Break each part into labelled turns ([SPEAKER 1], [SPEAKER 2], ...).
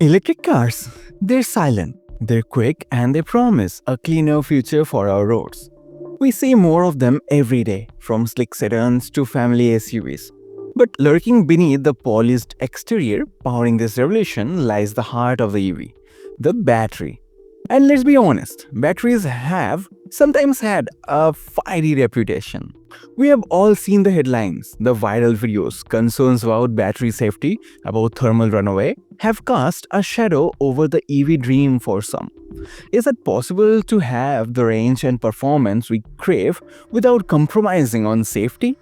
[SPEAKER 1] Electric cars, they're silent, they're quick, and they promise a cleaner future for our roads. We see more of them every day, from slick sedans to family SUVs. But lurking beneath the polished exterior, powering this revolution, lies the heart of the EV, the battery. And let's be honest, batteries have sometimes had a fiery reputation. We have all seen the headlines, the viral videos, concerns about battery safety, about thermal runaway, have cast a shadow over the EV dream for some. Is it possible to have the range and performance we crave without compromising on safety?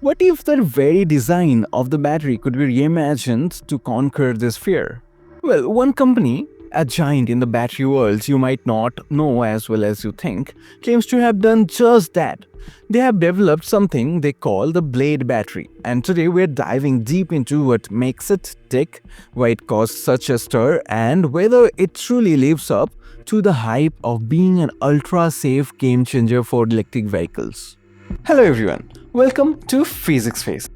[SPEAKER 1] What if the very design of the battery could be reimagined to conquer this fear? Well, one company, a giant in the battery world you might not know as well as you think, claims to have done just that. They have developed something they call the Blade Battery, and today we're diving deep into what makes it tick, why it caused such a stir, and whether it truly lives up to the hype of being an ultra-safe game-changer for electric vehicles. Hello everyone, welcome to PhysxX.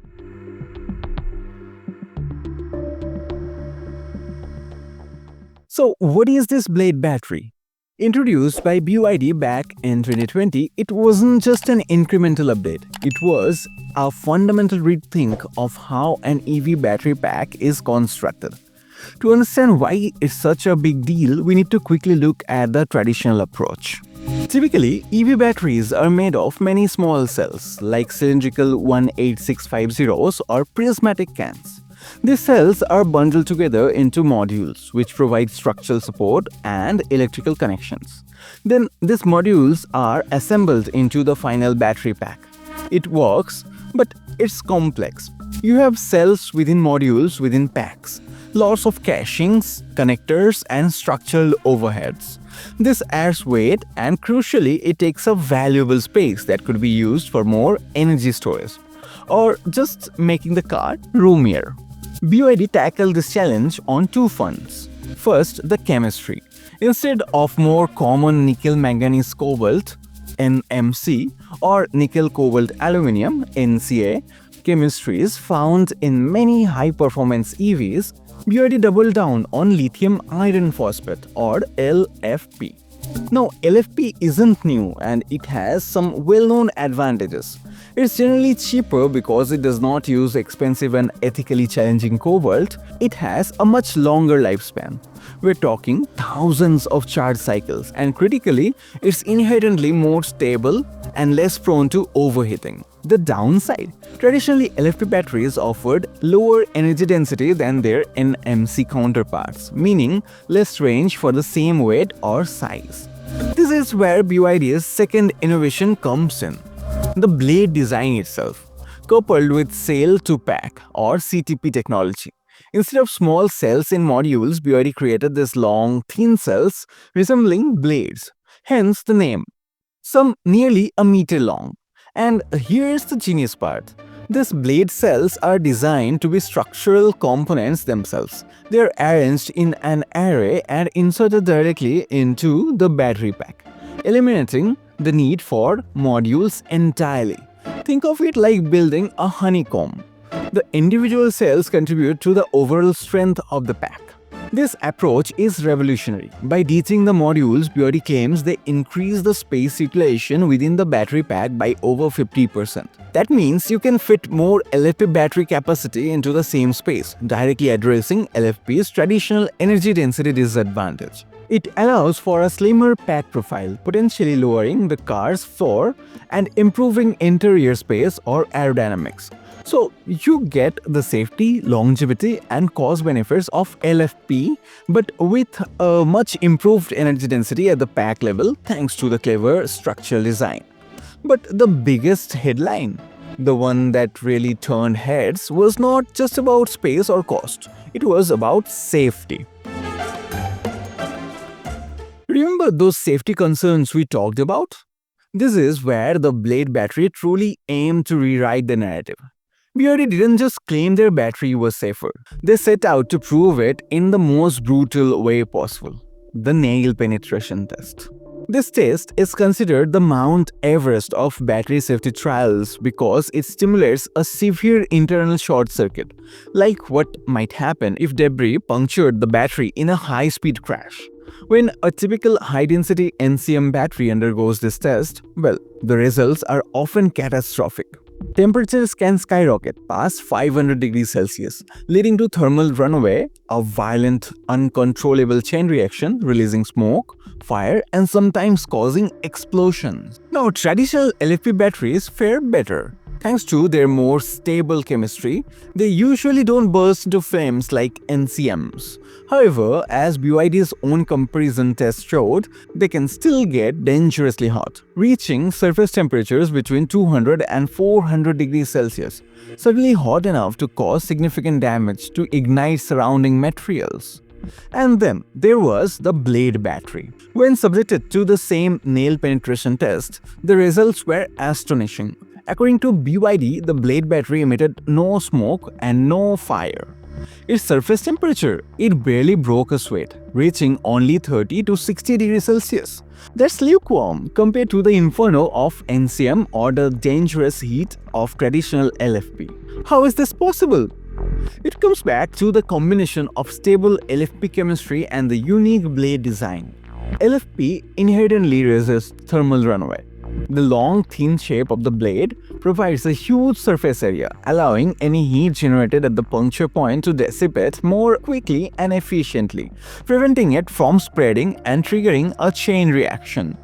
[SPEAKER 1] So, what is this Blade Battery? Introduced by BYD back in 2020, it wasn't just an incremental update. It was a fundamental rethink of how an EV battery pack is constructed. To understand why it's such a big deal, we need to quickly look at the traditional approach. Typically, EV batteries are made of many small cells, like cylindrical 18650s or prismatic cans. These cells are bundled together into modules, which provide structural support and electrical connections. Then, these modules are assembled into the final battery pack. It works, but it's complex. You have cells within modules within packs, lots of cashings, connectors, and structural overheads. This adds weight, and crucially, it takes up valuable space that could be used for more energy storage, or just making the car roomier. BYD tackled this challenge on two fronts. First, the chemistry. Instead of more common nickel manganese cobalt (NMC) or nickel cobalt aluminum (NCA) chemistries found in many high-performance EVs, BYD doubled down on lithium iron phosphate or LFP. Now, LFP isn't new and it has some well-known advantages. It's generally cheaper because it does not use expensive and ethically challenging cobalt. It has a much longer lifespan. We're talking thousands of charge cycles, and critically, it's inherently more stable and less prone to overheating. The downside: traditionally LFP batteries offered lower energy density than their NMC counterparts, meaning less range for the same weight or size. This is where BYD's second innovation comes in: the blade design itself, coupled with cell-to-pack or CTP technology. Instead of small cells in modules, BYD created these long, thin cells resembling blades, hence the name, some nearly a meter long. And here's the genius part. These blade cells are designed to be structural components themselves. They are arranged in an array and inserted directly into the battery pack, eliminating the need for modules entirely. Think of it like building a honeycomb. The individual cells contribute to the overall strength of the pack. This approach is revolutionary. By detaching the modules, BYD claims they increase the space utilization within the battery pack by over 50%. That means you can fit more LFP battery capacity into the same space, directly addressing LFP's traditional energy density disadvantage. It allows for a slimmer pack profile, potentially lowering the car's floor and improving interior space or aerodynamics. So you get the safety, longevity, and cost benefits of LFP, but with a much improved energy density at the pack level thanks to the clever structural design. But the biggest headline, the one that really turned heads, was not just about space or cost. It was about safety. Remember those safety concerns we talked about? This is where the Blade Battery truly aimed to rewrite the narrative. BYD didn't just claim their battery was safer. They set out to prove it in the most brutal way possible: the nail penetration test. This test is considered the Mount Everest of battery safety trials because it stimulates a severe internal short circuit, like what might happen if debris punctured the battery in a high-speed crash. When a typical high-density NCM battery undergoes this test, well, the results are often catastrophic. Temperatures can skyrocket past 500 degrees Celsius, leading to thermal runaway, a violent, uncontrollable chain reaction releasing smoke, fire, and sometimes causing explosions. Now, traditional LFP batteries fare better. Thanks to their more stable chemistry, they usually don't burst into flames like NCMs. However, as BYD's own comparison test showed, they can still get dangerously hot, reaching surface temperatures between 200 and 400 degrees Celsius, suddenly hot enough to cause significant damage to ignite surrounding materials. And then there was the Blade Battery. When subjected to the same nail penetration test, the results were astonishing. According to BYD, the Blade Battery emitted no smoke and no fire. Its surface temperature, it barely broke a sweat, reaching only 30 to 60 degrees Celsius. That's lukewarm compared to the inferno of NCM or the dangerous heat of traditional LFP. How is this possible? It comes back to the combination of stable LFP chemistry and the unique blade design. LFP inherently resists thermal runaway. The long, thin shape of the blade provides a huge surface area, allowing any heat generated at the puncture point to dissipate more quickly and efficiently, preventing it from spreading and triggering a chain reaction.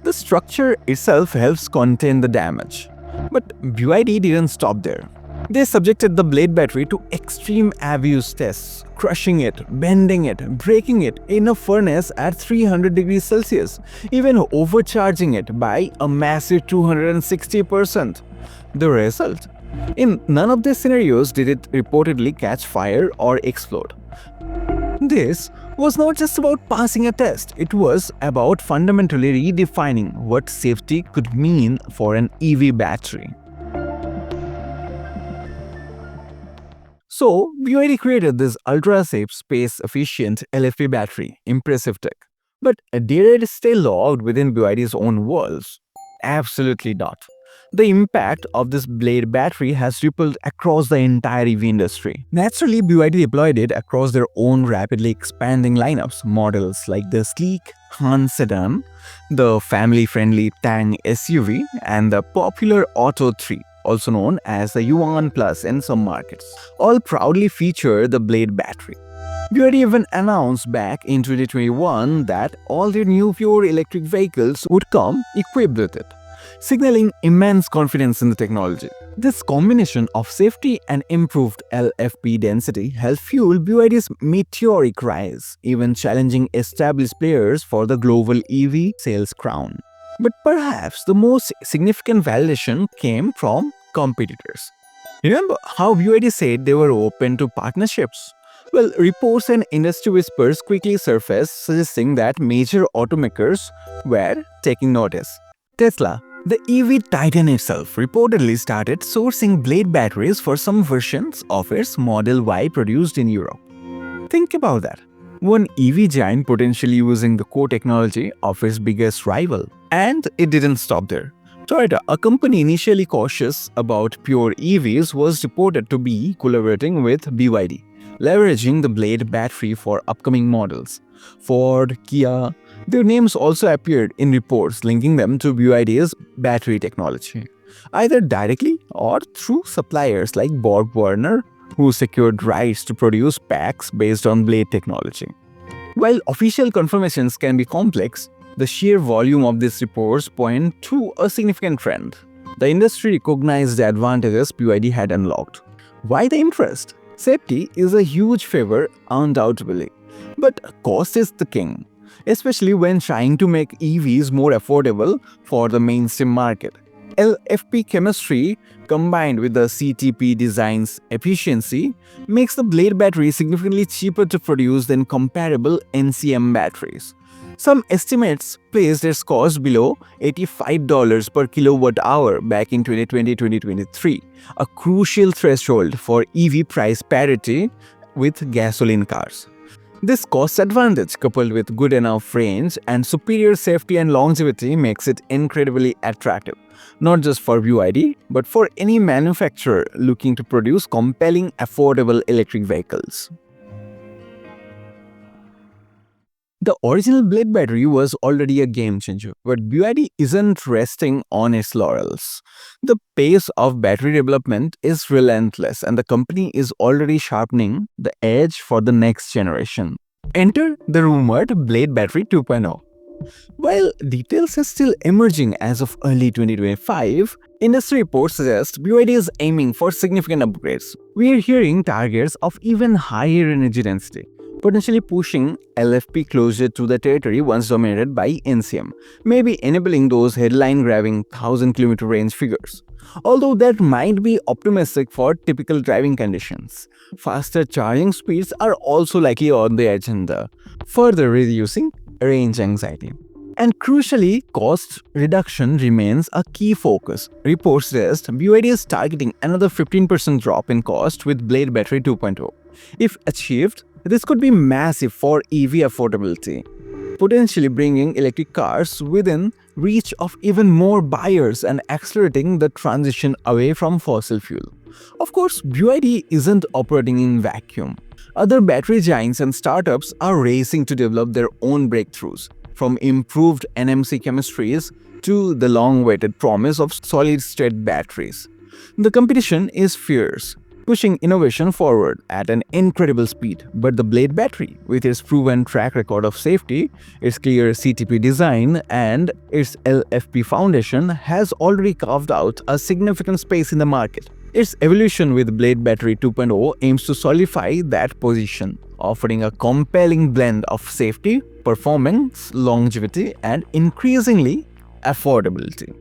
[SPEAKER 1] The structure itself helps contain the damage. But BYD didn't stop there. They subjected the Blade Battery to extreme abuse tests, crushing it, bending it, breaking it in a furnace at 300 degrees Celsius, even overcharging it by a massive 260%. The result? In none of these scenarios did it reportedly catch fire or explode. This was not just about passing a test, it was about fundamentally redefining what safety could mean for an EV battery. So, BYD created this ultra-safe, space-efficient LFP battery, impressive tech. But did it stay locked within BYD's own walls? Absolutely not. The impact of this Blade battery has rippled across the entire EV industry. Naturally, BYD deployed it across their own rapidly expanding lineups, models like the sleek Han sedan, the family-friendly Tang SUV, and the popular Auto 3. Also known as the Yuan Plus in some markets, all proudly feature the Blade battery. BYD even announced back in 2021 that all their new pure electric vehicles would come equipped with it, signaling immense confidence in the technology. This combination of safety and improved LFP density helped fuel BYD's meteoric rise, even challenging established players for the global EV sales crown. But perhaps the most significant validation came from competitors. Remember how BYD said they were open to partnerships? Well, reports and industry whispers quickly surfaced suggesting that major automakers were taking notice. Tesla, the EV titan itself, reportedly started sourcing Blade batteries for some versions of its Model Y produced in Europe. Think about that. One EV giant potentially using the core technology of its biggest rival. And it didn't stop there. Toyota, a company initially cautious about pure EVs, was reported to be collaborating with BYD, leveraging the Blade battery for upcoming models. Ford, Kia, their names also appeared in reports linking them to BYD's battery technology, either directly or through suppliers like Bob Warner, who secured rights to produce packs based on Blade technology. While official confirmations can be complex, the sheer volume of these reports point to a significant trend. The industry recognized the advantages BYD had unlocked. Why the interest? Safety is a huge favor, undoubtedly. But cost is the king, especially when trying to make EVs more affordable for the mainstream market. LFP chemistry combined with the CTP design's efficiency makes the Blade battery significantly cheaper to produce than comparable NCM batteries. Some estimates placed its cost below $85 per kilowatt hour back in 2020-2023, a crucial threshold for EV price parity with gasoline cars. This cost advantage, coupled with good enough range and superior safety and longevity, makes it incredibly attractive, not just for BYD, but for any manufacturer looking to produce compelling, affordable electric vehicles. The original Blade battery was already a game changer, but BYD isn't resting on its laurels. The pace of battery development is relentless, and the company is already sharpening the edge for the next generation. Enter the rumored Blade Battery 2.0. While details are still emerging as of early 2025, industry reports suggest BYD is aiming for significant upgrades. We are hearing targets of even higher energy density, potentially pushing LFP closer to the territory once dominated by NCM, maybe enabling those headline-grabbing 1,000-kilometer range figures. Although that might be optimistic for typical driving conditions, faster charging speeds are also likely on the agenda, further reducing range anxiety. And crucially, cost reduction remains a key focus. Reports suggest BYD is targeting another 15% drop in cost with Blade Battery 2.0. If achieved, this could be massive for EV affordability, potentially bringing electric cars within reach of even more buyers and accelerating the transition away from fossil fuel. Of course, BYD isn't operating in vacuum. Other battery giants and startups are racing to develop their own breakthroughs, from improved NMC chemistries to the long-awaited promise of solid-state batteries. The competition is fierce, pushing innovation forward at an incredible speed. But the Blade battery, with its proven track record of safety, its clear CTP design, and its LFP foundation, has already carved out a significant space in the market. Its evolution with Blade Battery 2.0 aims to solidify that position, offering a compelling blend of safety, performance, longevity, and increasingly affordability.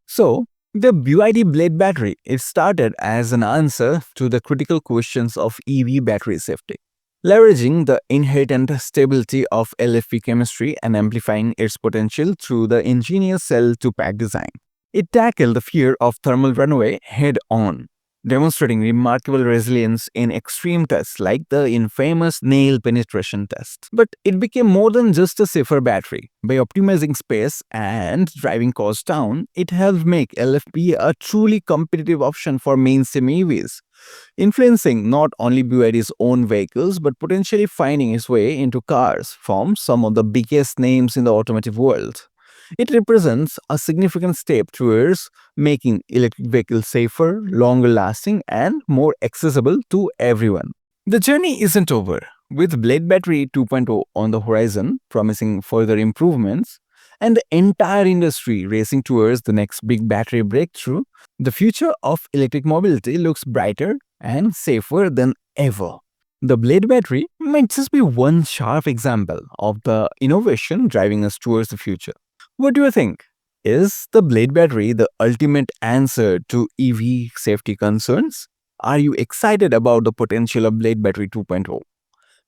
[SPEAKER 1] So, the BYD Blade Battery started as an answer to the critical questions of EV battery safety, leveraging the inherent stability of LFP chemistry and amplifying its potential through the ingenious cell-to-pack design. It tackled the fear of thermal runaway head-on, demonstrating remarkable resilience in extreme tests like the infamous nail penetration test. But it became more than just a safer battery. By optimizing space and driving costs down, it helped make LFP a truly competitive option for mainstream EVs, influencing not only BYD's own vehicles but potentially finding its way into cars from some of the biggest names in the automotive world. It represents a significant step towards making electric vehicles safer, longer lasting, and more accessible to everyone. The journey isn't over. With Blade Battery 2.0 on the horizon, promising further improvements, and the entire industry racing towards the next big battery breakthrough, the future of electric mobility looks brighter and safer than ever. The Blade Battery might just be one sharp example of the innovation driving us towards the future. What do you think? Is the Blade Battery the ultimate answer to EV safety concerns? Are you excited about the potential of Blade Battery 2.0?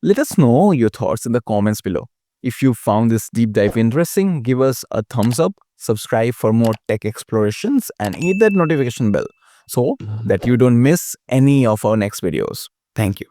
[SPEAKER 1] Let us know your thoughts in the comments below. If you found this deep dive interesting, give us a thumbs up, subscribe for more tech explorations, and hit that notification bell so that you don't miss any of our next videos. Thank you.